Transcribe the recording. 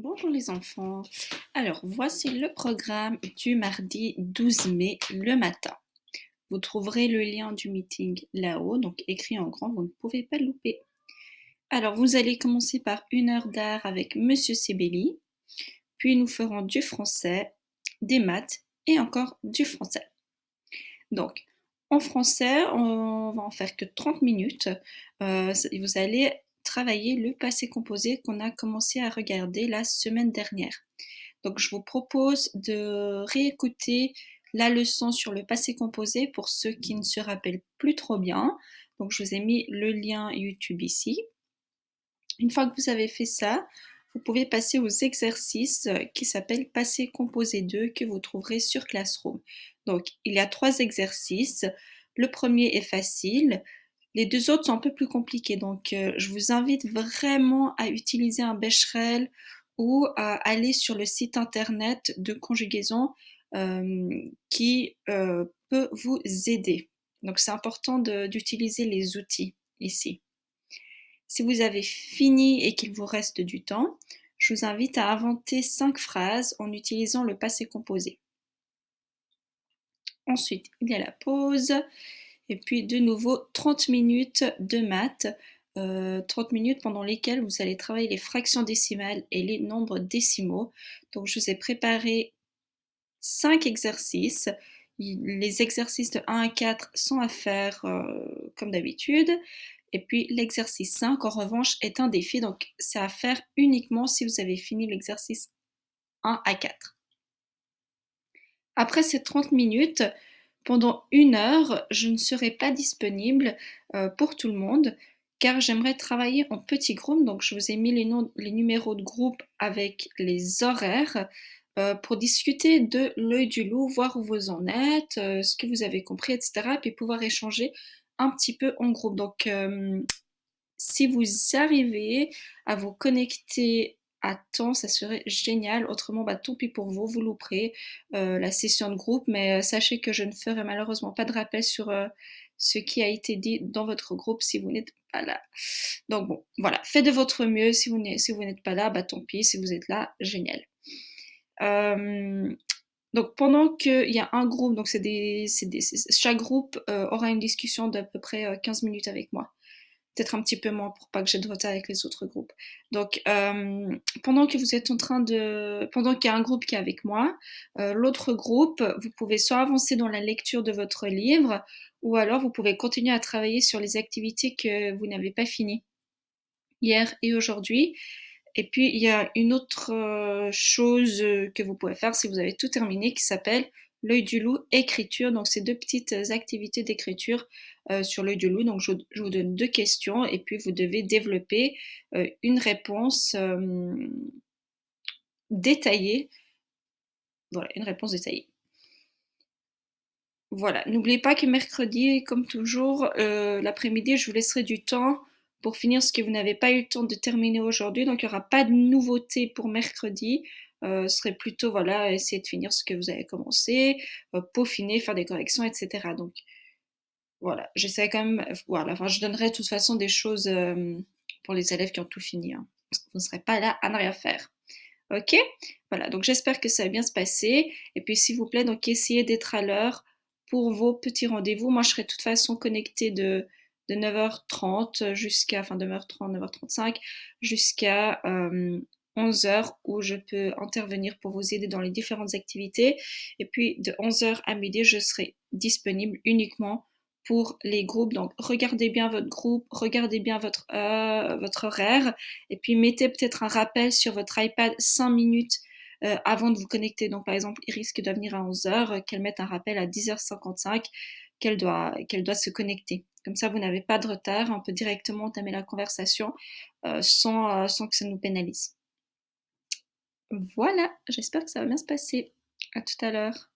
Bonjour les enfants. Alors, voici le programme du mardi 12 mai le matin. Vous trouverez le lien du meeting là-haut, donc écrit en grand, vous ne pouvez pas le louper. Alors, vous allez commencer par une heure d'art avec Monsieur Sibeli, puis nous ferons du français, des maths et encore du français. Donc, en français, on va en faire que 30 minutes. Vous allez travailler le passé composé qu'on a commencé à regarder la semaine dernière. Donc, je vous propose de réécouter la leçon sur le passé composé pour ceux qui ne se rappellent plus trop bien. Donc, je vous ai mis le lien YouTube ici. Une fois que vous avez fait ça, vous pouvez passer aux exercices qui s'appellent Passé composé 2 que vous trouverez sur Classroom. Donc, il y a 3 exercices. Le premier est facile. Les 2 autres sont un peu plus compliqués. Donc, je vous invite vraiment à utiliser un Becherel ou à aller sur le site internet de conjugaison qui peut vous aider. Donc, c'est important d'utiliser les outils ici. Si vous avez fini et qu'il vous reste du temps, je vous invite à inventer 5 phrases en utilisant le passé composé. Ensuite, il y a la pause et puis de nouveau 30 minutes de maths, 30 minutes pendant lesquelles vous allez travailler les fractions décimales et les nombres décimaux. Donc je vous ai préparé 5 exercices. Les exercices de 1 à 4 sont à faire comme d'habitude. Et puis l'exercice 5, en revanche, est un défi, donc c'est à faire uniquement si vous avez fini l'exercice 1 à 4. Après ces 30 minutes, pendant 1 heure, je ne serai pas disponible pour tout le monde, car j'aimerais travailler en petits groupes. Donc je vous ai mis les numéros de groupe avec les horaires pour discuter de l'œil du loup, voir où vous en êtes, ce que vous avez compris, etc. Puis pouvoir échanger un petit peu en groupe. Donc si vous arrivez à vous connecter à temps, ça serait génial. Autrement, tant pis pour vous, vous louperez la session de groupe. Mais sachez que je ne ferai malheureusement pas de rappel sur ce qui a été dit dans votre groupe si vous n'êtes pas là. Donc bon, voilà, faites de votre mieux. Si vous n'êtes pas là, tant pis. Si vous êtes là, génial. Donc pendant qu'il y a un groupe, donc chaque groupe aura une discussion d'à peu près 15 minutes avec moi. Peut-être un petit peu moins pour pas que j'ai de retard avec les autres groupes. Donc, pendant qu'il y a un groupe qui est avec moi, l'autre groupe, vous pouvez soit avancer dans la lecture de votre livre, ou alors vous pouvez continuer à travailler sur les activités que vous n'avez pas finies hier et aujourd'hui. Et puis, il y a une autre chose que vous pouvez faire si vous avez tout terminé qui s'appelle l'œil du loup écriture. Donc, c'est 2 petites activités d'écriture sur l'œil du loup. Donc, je vous donne 2 questions et puis vous devez développer une réponse détaillée. Voilà, une réponse détaillée. Voilà, n'oubliez pas que mercredi, comme toujours, l'après-midi, je vous laisserai du temps pour finir ce que vous n'avez pas eu le temps de terminer aujourd'hui. Donc, il n'y aura pas de nouveauté pour mercredi. Ce serait plutôt, voilà, essayer de finir ce que vous avez commencé, peaufiner, faire des corrections, etc. Donc, voilà, j'essaie quand même, voilà, enfin, je donnerai de toute façon des choses pour les élèves qui ont tout fini, hein, parce que vous ne serez pas là à ne rien faire. Ok? Voilà, donc j'espère que ça va bien se passer. Et puis, s'il vous plaît, donc essayez d'être à l'heure pour vos petits rendez-vous. Moi, je serai de toute façon connectée de 9h30 jusqu'à, enfin 9h30, 9h35, jusqu'à 11h où je peux intervenir pour vous aider dans les différentes activités. Et puis, de 11h à midi, je serai disponible uniquement pour les groupes. Donc, regardez bien votre groupe, regardez bien votre horaire, et puis mettez peut-être un rappel sur votre iPad 5 minutes avant de vous connecter. Donc, par exemple, il risque de venir à 11h, qu'elle mette un rappel à 10h55 qu'elle doit se connecter. Comme ça, vous n'avez pas de retard, on peut directement entamer la conversation sans que ça nous pénalise. Voilà, j'espère que ça va bien se passer. À tout à l'heure.